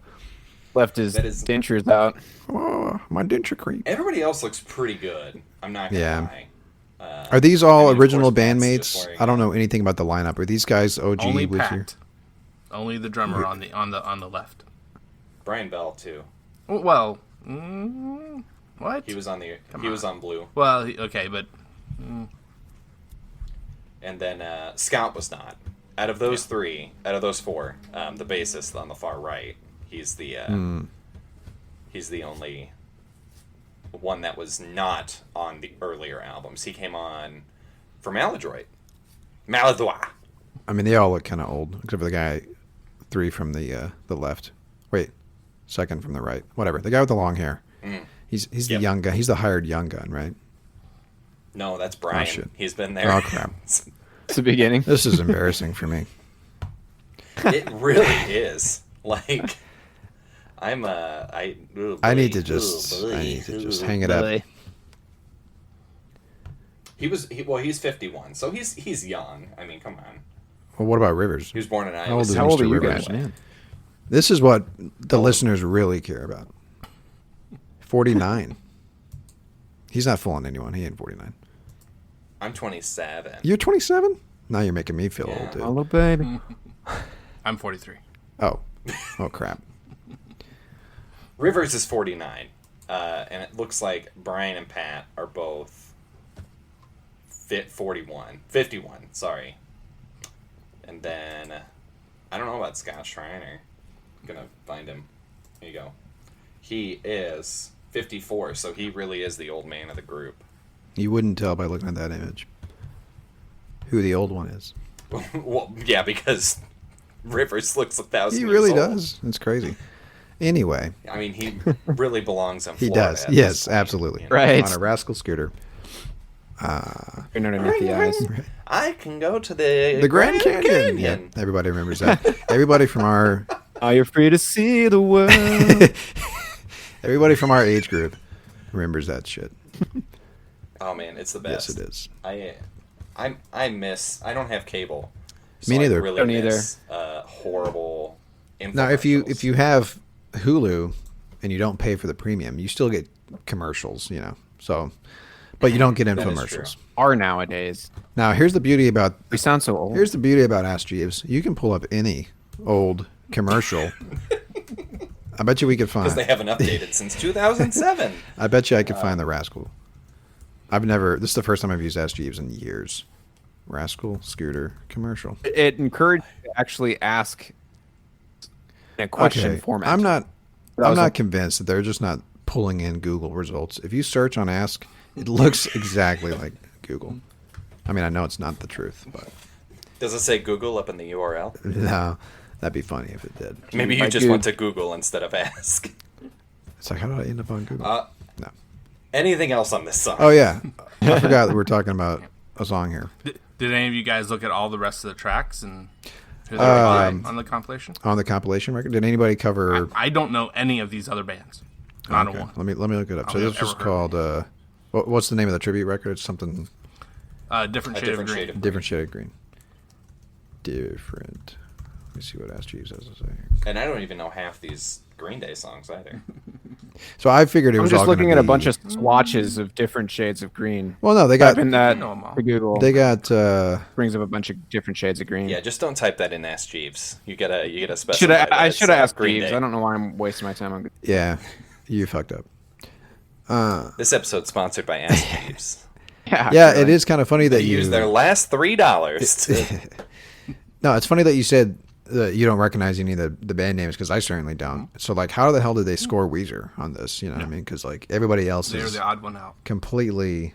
Left his That is- dentures out. Oh, my denture creep. Everybody else looks pretty good. I'm not gonna Yeah. lie. Are these all I mean, of original course, Pat's bandmates? just wearing I don't know anything about the lineup. Are these guys OG Only with you? Pat. Only the drummer on the left. Brian Bell too. Well, what? He was on the. Come he was on. on blue, Well, okay, but and then Scott was not. Out of those three, out of those four, the bassist on the far right, he's the he's the only one that was not on the earlier albums. He came on for Maladroit. Maladroit. I mean, they all look kind of old, except for the guy 3 from the left. Wait, second from the right. Whatever. The guy with the long hair. He's the Yep. young guy. He's the hired young gun, right? No, that's Brian. shit. He's been there. Oh crap! It's the beginning. This is embarrassing for me. It really is. Like, I'm I need to just hang it up. Really. He's 51, so he's young. I mean, come on. Well, what about Rivers? He was born in Iowa. How old is City. How old Mr. are you Rivers? guys, man? This is what the listeners really care about. 49. He's not fooling anyone. He ain't 49. I'm 27. You're 27? Now you're making me feel Yeah. old, dude. Oh, little baby. I'm 43. Oh. Oh, crap. Rivers is 49, and it looks like Brian and Pat are both 51. Sorry. And then I don't know about Scott Schreiner. I'm gonna find him. Here you go. He is 54, so he really is the old man of the group. You wouldn't tell by looking at that image who the old one is. Well, yeah, because Rivers looks 1,000 He years really old. does. It's crazy. Anyway, I mean, he really belongs in he Florida. does. at Yes, this point, absolutely. you know? Right. On a rascal scooter. Right underneath the eyes. I can go to the The Grand Canyon. Yeah, everybody remembers that. Everybody from our Are you free to see the world? everybody from our age group remembers that shit. Oh man, it's the best. Yes, it is. I miss. I don't have cable. So Me neither. I really Don't either. miss horrible. Now, if you infomercials. have Hulu and you don't pay for the premium, you still get commercials, you know. So, but you don't get That is infomercials. true. Are nowadays. Now, here's the beauty about We sound so old. Here's the beauty about Ask Jeeves. You can pull up any old commercial. I bet you we could find. because they haven't updated since 2007. I bet you I could find the Rascal. I've never. This is the first time I've used Ask Jeeves in years. Rascal scooter commercial. It encouraged you to actually ask in a question format. I'm not. That I'm was not a- convinced that they're just not pulling in Google results. If you search on Ask, it looks exactly like Google. I mean, I know it's not the truth, but Does it say Google up in the URL? no, that'd be funny if it did. Maybe you Like just Goog- went to Google instead of Ask. It's like, how did I end up on Google? No. Anything else on this song? Oh yeah, I forgot that we were talking about a song here Did any of you guys look at all the rest of the tracks and who they were on the compilation? on the compilation record. Did anybody cover? I don't know any of these other bands. Not Okay, a one. let me look it up. So I've this was ever heard called. What's the name of the tribute record? It's something Different A shade different of green. shade of different shade of green. Different. Let me see what Ask Jeeves has to say. And I don't even know half these Green Day songs either. So I figured it I'm was just all looking gonna at a be- bunch of swatches of different shades of green. Well, no, they got. Type in that know 'em all. to Google. They got. Brings up a bunch of different shades of green. Yeah, just don't type that in Ask Jeeves. You gotta specify. Should I that it's, should have asked Green Jeeves. Day. I don't know why I'm wasting my time on. Yeah. You fucked up. This episode's sponsored by Ask Jeeves. Yeah, it is kind of funny that They you use their last $3. No, it's funny that you said that you don't recognize any of the band names because I certainly don't. So, like, how the hell did they score Weezer on this? You know what I mean? Because, like, everybody else They're is the odd one out. completely,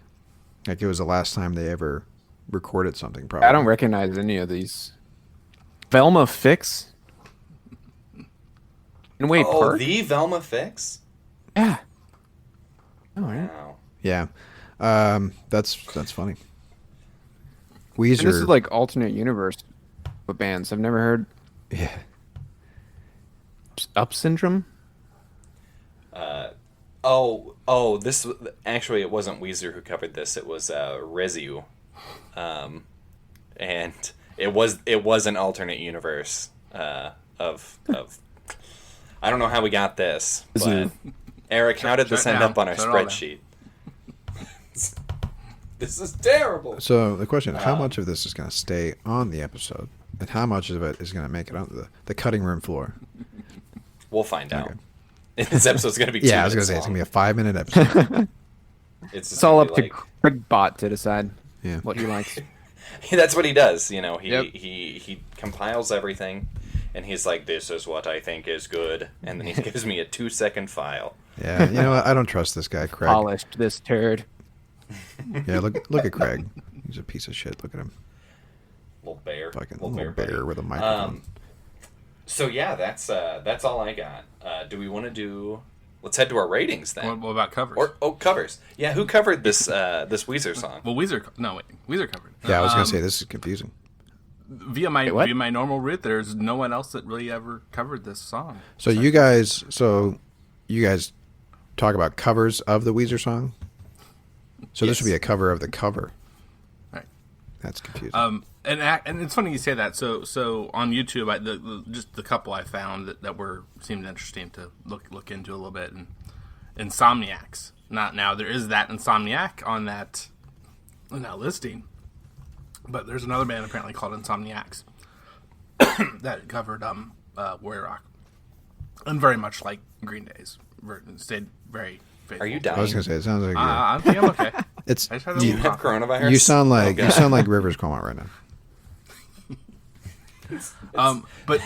like, it was the last time they ever recorded something, probably. I don't recognize any of these. Velma Fix. And wait, Oh, Park? the Velma Fix? Yeah. Oh, yeah. Wow. Yeah. That's funny. Weezer. And this is like alternate universe with bands. I've never heard yeah. Up Syndrome. This actually it wasn't Weezer who covered this. It was Rezu, and it was an alternate universe of. I don't know how we got this, but Eric, how did this Shut end down. up on our Shut it all down. spreadsheet? This is terrible. So the question: how much of this is going to stay on the episode, and how much of it is going to make it on the cutting room floor? We'll find out. Okay. This episode's gonna be. Yeah, I was going to say it's going to be a 5-minute episode. It's all gonna up be to Craig Bot to decide Yeah. what he likes. That's what he does. You know, Yep. he compiles everything, and he's like, "This is what I think is good," and then he gives me a 2-second file. Yeah, you know what? I don't trust this guy, Craig. Polished this turd. Yeah, look at Craig. He's a piece of shit. Look at him. Little bear, Fucking little little buddy. bear with a microphone. So yeah, that's all I got. Do we want to do? Let's head to our ratings then. What about covers? Or covers. Yeah, who covered this this Weezer song? Well, Weezer covered. Yeah, I was going to say this is confusing. Via my what? normal route, there's no one else that really ever covered this song. So you guys talk about covers of the Weezer song. So this Yes. would be a cover of the cover. Right. That's confusing. And it's funny you say that. So on YouTube, just the couple I found that seemed interesting to look into a little bit. And Insomniacs. Not now there is that Insomniac on that listing, but there's another band apparently called Insomniacs that covered Warrior Rock, and very much like Green Day's. Stayed very faithful. Are you I dying? was going to say it sounds like I think I'm okay. it's I just had a Do you little have cough. coronavirus? you sound like Oh, you sound like Rivers Cuomo right now. But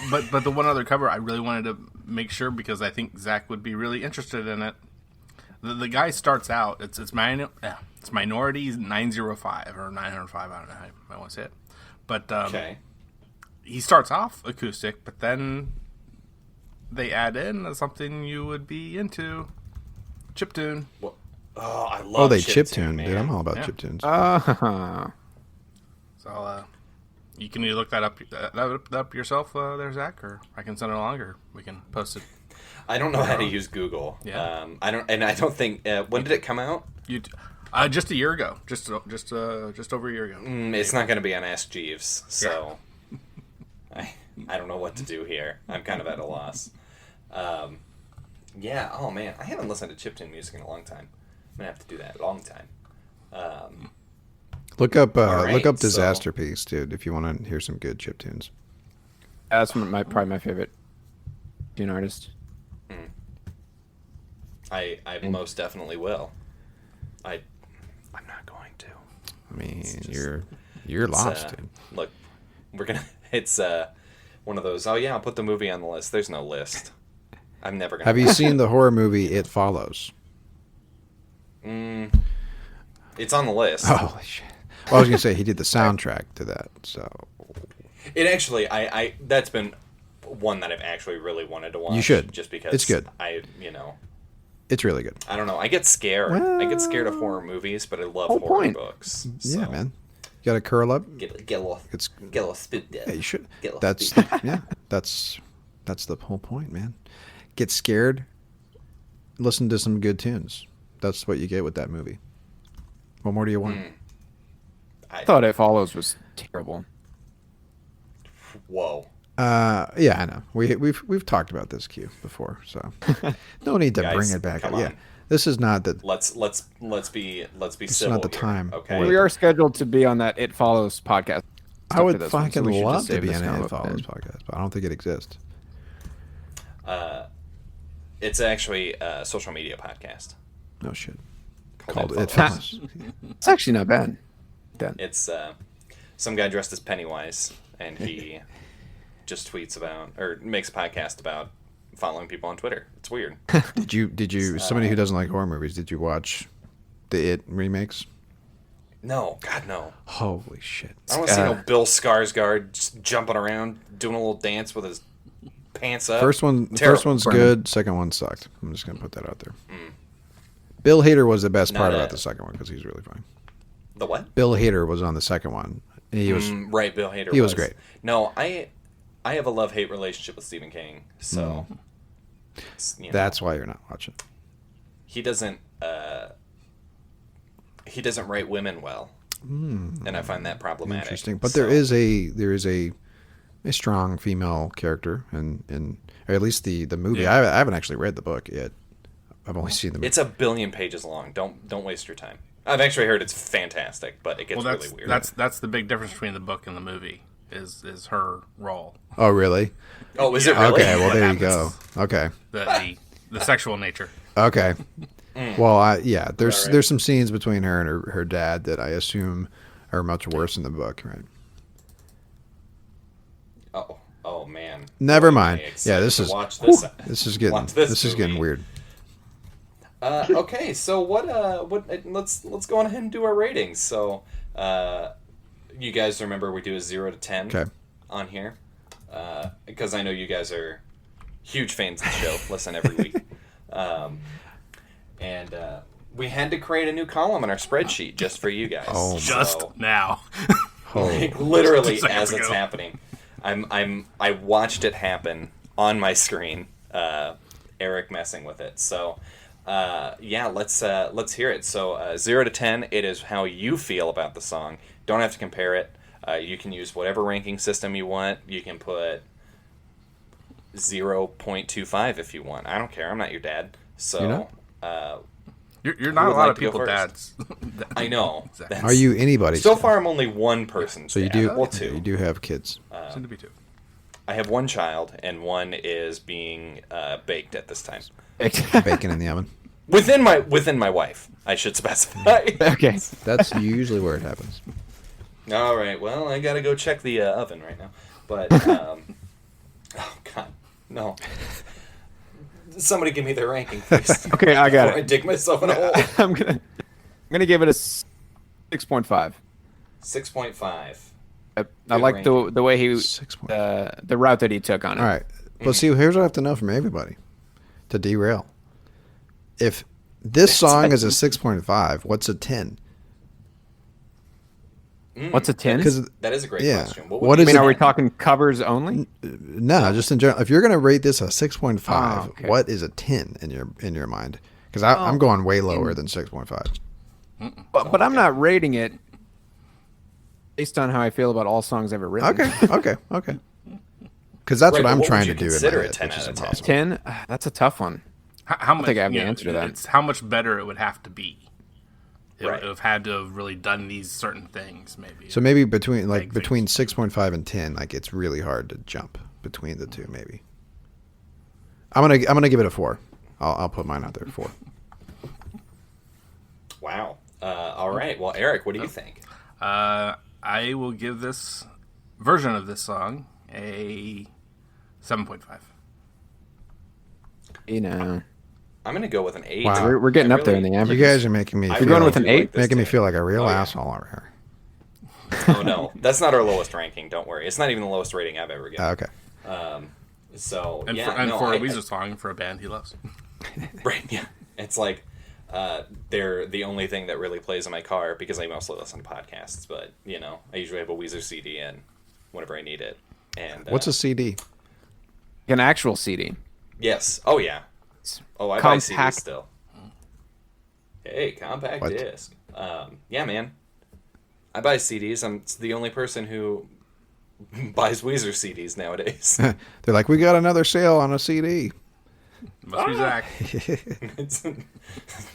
the one other cover I really wanted to make sure because I think Zach would be really interested in it. The guy starts out it's Minorities 905 or 905. I don't know how I want to say it, but Okay. he starts off acoustic, but then they add in something you would be into, chiptune. Well, oh, I love. Oh, they chiptune, chiptune, man. dude. I'm all about Yeah. chiptunes. So you can either look that up yourself there, Zach, or I can send it along, or we can post it. I don't know how to use Google. Yeah. I don't think. When did it come out? Just a year ago, just over a year ago. It's not going to be on Ask Jeeves, so I don't know what to do here. I'm kind of at a loss. Yeah. Oh man, I haven't listened to chiptune music in a long time. I'm gonna have to do that. Long time. Look up right, so- Disaster Piece, dude, if you want to hear some good chiptunes. That's probably my favorite tune artist. I most definitely will. I'm not going to. I mean, just- you're It's, lost, dude. Look, we're gonna. It's one of those. Oh yeah, I'll put the movie on the list. There's no list. I'm never gonna. Have you seen the horror movie It Follows? It's on the list. Oh, holy shit. Well, I was going to say he did the soundtrack to that, so It actually, I that's been one that I've actually really wanted to watch. You should. Just because It's good. It's really good. I don't know. I get scared. I get scared of horror movies, but I love Whole horror point. books. Yeah, so man. You got to curl up. Get a little, It's get a little spooked out. yeah, you should. Get a little That's spooked. yeah. That's the whole point, man. Get scared. Listen to some good tunes. That's what you get with that movie. What more do you want? I thought It Follows was terrible. Whoa. Yeah, I know. We've talked about this Q before, so no need to Guys, bring it back. come up. Yeah, on. this is not the. Let's be It's civil not the here, time. Okay. Wait. We are scheduled to be on that It Follows podcast. I would after this one, so fucking we should just love to save be this on an now It up Follows then. podcast, but I don't think it exists. It's actually a social media podcast. No shit. Called Called It Follows. Follows. It's actually not bad. Then It's some guy dressed as Pennywise, and he just tweets about or makes a podcast about following people on Twitter. It's weird. Did you somebody who doesn't like horror movies, did you watch the It remakes? No, God no. Holy shit. I don't want to see no Bill Skarsgård just jumping around, doing a little dance with his pants up. First Terrible. one's good, second one sucked. I'm just gonna put that out there. Bill Hader was the best Not part a- about the second one because he's really funny. The what? Bill Hader was on the second one. And he was Right, Bill Hader. he was great. No, I have a love-hate relationship with Stephen King, so it's, you know, that's why you're not watching. he doesn't write women well, and I find that problematic. Interesting. But So- there is a strong female character in or at least the movie. Yeah. I haven't actually read the book yet. I've only seen the movie. It's a billion pages long. Don't waste your time. I've actually heard it's fantastic, but it gets Well, really weird. that's the big difference between the book and the movie is her role, Oh, really? oh, is it really? Okay, well What there you go. happens? Okay. the sexual nature. Okay. Well, there's Alright. there's some scenes between her and her dad that I assume are much worse in the book, right? Oh man. Never I'm mind. excited Yeah, this to is watch this. this is getting Watch this is getting movie. weird. Okay, so what let's go on ahead and do our ratings. So you guys remember we do a 0 to 10 Okay. on here. Because I know you guys are huge fans of the show, listen every week. And we had to create a new column in our spreadsheet just for you guys. Oh, my. Just So, now. like, literally Seconds as it's ago. happening. I watched it happen on my screen. Eric messing with it. So yeah, let's hear it. So 0 to 10, it is how you feel about the song. Don't have to compare it. You can use whatever ranking system you want. You can put 0.25 if you want. I don't care. I'm not your dad. So You're not? You're not a would lot like of to go people first? dads. I know. Exactly. That's- Are you anybody's So dad? far, I'm only one person. So you do Well, two. you do have kids. Soon to be two. I have one child, and one is being baked at this time. Bacon in the oven. Within my wife, I should specify. Okay. That's usually where it happens. All right. Well, I gotta go check the oven right now. But oh god, no! Somebody give me their ranking, please. Okay, I got Before I it. dig myself in a hole. I'm gonna give it a 6.5. 6.5. I Good like the way he 6 point. the route that he took on it. All right. Well, see, here's what I have to know from everybody to derail. If this song is a 6.5, what's a 10? What's a 10? Because That is a great yeah, question. what would I is you mean, it- are we say? talking covers only? no, just in general. If you're going to rate this a 6.5, Oh, okay. what is a 10 in your mind? Because I'm going way lower than 6.5. But I'm not rating it based on how I feel about all songs ever written. Okay. Because that's Right, what but I'm what trying would to you do in consider my a head, 10 which is out of 10? impossible. 10? That's a tough one. How much? think I have the you know, answer to that. It's how much better it would have to be. It Right. would have had to have really done these certain things, maybe. So maybe between Big between 6.5 and 10, like it's really hard to jump between the two. Maybe I'm gonna give it a 4. I'll put mine out there 4. Wow. All right. Well, Eric, what do you think? I will give this version of this song a 7.5. You know, I'm gonna go with an 8. Wow. we're getting I up there in really- the You average. guys are making me I feel going really with an do like 8? this making me tune. feel like a real Oh, yeah. asshole over here. Oh no, that's not our lowest ranking. Don't worry. It's not even the lowest rating I've ever given. Okay. So And yeah, for, and no, for a I- Weezer song for a band he loves. Right, yeah. It's like they're the only thing that really plays in my car because I mostly listen to podcasts. But, you know, I usually have a Weezer CD in whenever I need it. And What's a CD? An actual CD. Yes. Oh, yeah. Oh, I buy CDs Compact. still. Hey, compact What? disc. Yeah, man. I buy CDs. I'm the only person who buys Weezer CDs nowadays. They're like, we got another sale on a CD. Must be Zach. It's-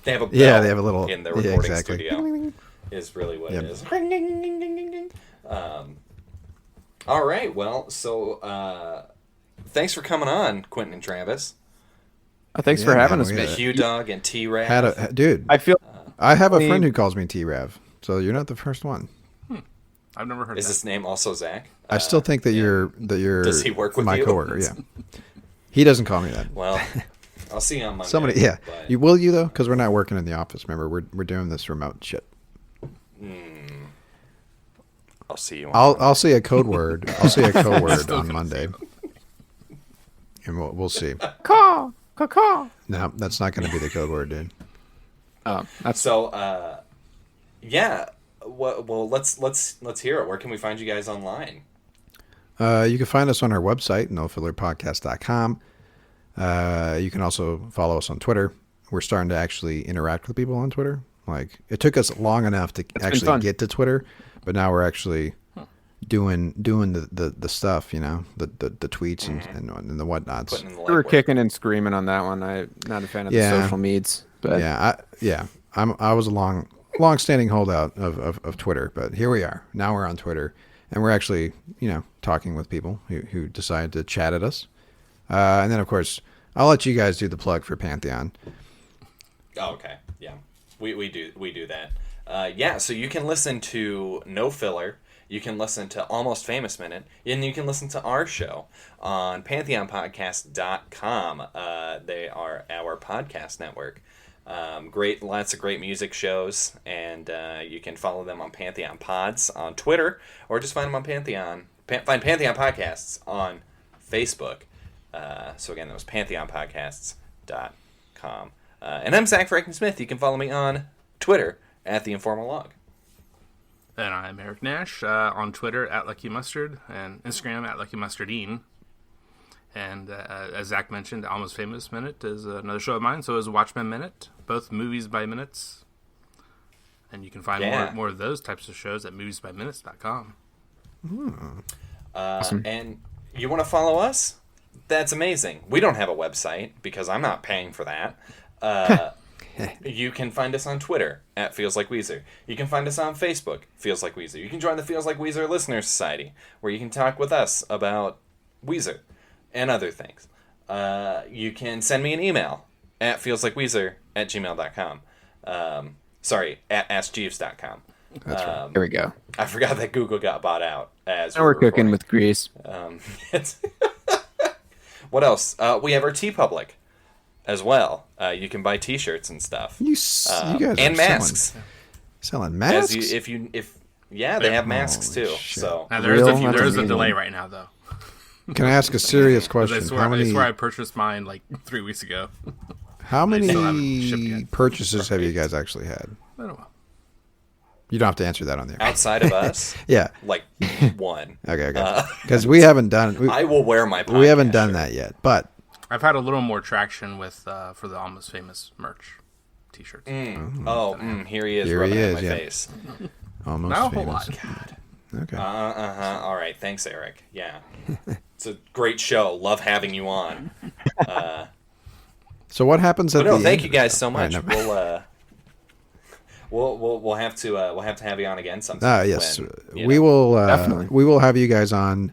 they have a bell Yeah, they have a little- in their yeah, recording exactly. studio. Is really what Yep. it is. Ring, ding, ding, ding, ding, ding. All right. Well, so thanks for coming on, Quentin and Travis. Thanks for Yeah, having man, us, we man. had Hugh Dog and T-Rav. Dude, I feel I have a I mean- friend who calls me T-Rav, so you're not the first one. I've never heard Is that. his name also Zach? I still think that you're Does he work with my you? coworker. Yeah, he doesn't call me that. Well, I'll see you on Monday. Somebody, yeah. but- Will you though? Because we're not working in the office. Remember, we're doing this remote shit. I'll see you. I'll say a code word. I'll say a code word on Monday, and we'll see. caw, caw, caw. No, that's not going to be the code word, dude. Oh, that's So, yeah. Well, let's hear it. Where can we find you guys online? You can find us on our website, nofillerpodcast.com. You can also follow us on Twitter. We're starting to actually interact with people on Twitter. Like, it took us long enough to been actually fun. get to Twitter, but now we're actually doing the stuff, you know, the tweets and the whatnots. Putting in the we were legwork. kicking and screaming on that one. I'm not a fan of Yeah. the social meds, but I was a long-standing holdout of Twitter, but here we are. Now we're on Twitter, and we're actually, you know, talking with people who decide to chat at us. And then, of course, I'll let you guys do the plug for Pantheon. Oh, okay. Yeah. We do that. Yeah, so you can listen to No Filler, you can listen to Almost Famous Minute, and you can listen to our show on pantheonpodcast.com. They are our podcast network. Lots of great music shows, and you can follow them on Pantheon Pods on Twitter, or just find them on Pantheon. Find Pantheon Podcasts on Facebook. So again, that was pantheonpodcasts.com. And I'm Zach Franken-Smith. You can follow me on Twitter at The Informal Log. And I'm Eric Nash on Twitter at Lucky Mustard and Instagram at Lucky Mustardine. And as Zach mentioned, Almost Famous Minute is another show of mine. So is Watchmen Minute, both movies by minutes. And you can find more of those types of shows at moviesbyminutes.com. And you want to follow us? That's amazing. We don't have a website because I'm not paying for that. You can find us on Twitter at Feels Like Weezer. You can find us on Facebook, Feels Like Weezer. You can join the Feels Like Weezer Listener Society, where you can talk with us about Weezer and other things. You can send me an email at feelslikeweezer@gmail.com. Sorry, at askjeeves.com. That's right. here we go. I forgot that Google got bought out. As Now we're recording. cooking with grease. What else? We have our TeePublic as well. You can buy T-shirts and stuff. You guys and are masks. selling masks. As you, they have masks Holy too. shit. So Now there is a Real? there is a Amazing. delay right now though. Can I ask a serious 'Cause question? I swear I purchased mine like 3 weeks ago. How still haven't shipped many yet. purchases have you guys actually had? I don't know. You don't have to answer that on there. outside of us, Yeah. like one. Okay. Because we haven't done. I will wear my. We haven't podcast done shirt. that yet, but I've had a little more traction with for the Almost Famous merch T-shirts. Here he is. Here rubbing he it in is, my yeah. face. almost Not a whole famous. lot. Okay. All right. Thanks, Eric. Yeah. It's a great show. Love having you on. So what happens at But no, the thank end you of guys this? so All right, much. never- We'll have to have you on again sometime. Yes, when, you we know. will. Definitely. We will have you guys on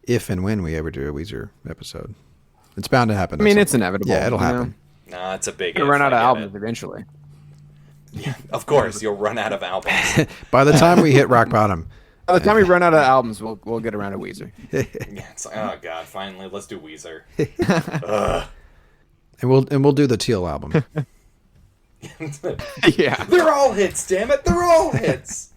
if and when we ever do a Weezer episode. It's bound to happen. I mean, at it's some point. inevitable. Yeah, it'll you know? happen. Nah, it's a big. Gonna if, run out I of get albums it. eventually. Of course, you'll run out of albums. By the time we hit rock bottom, By the time we run out of albums, we'll get around to Weezer. Yeah, it's like, oh god, finally, let's do Weezer. and we'll do the Teal album. Yeah. They're all hits, damn it! They're all hits.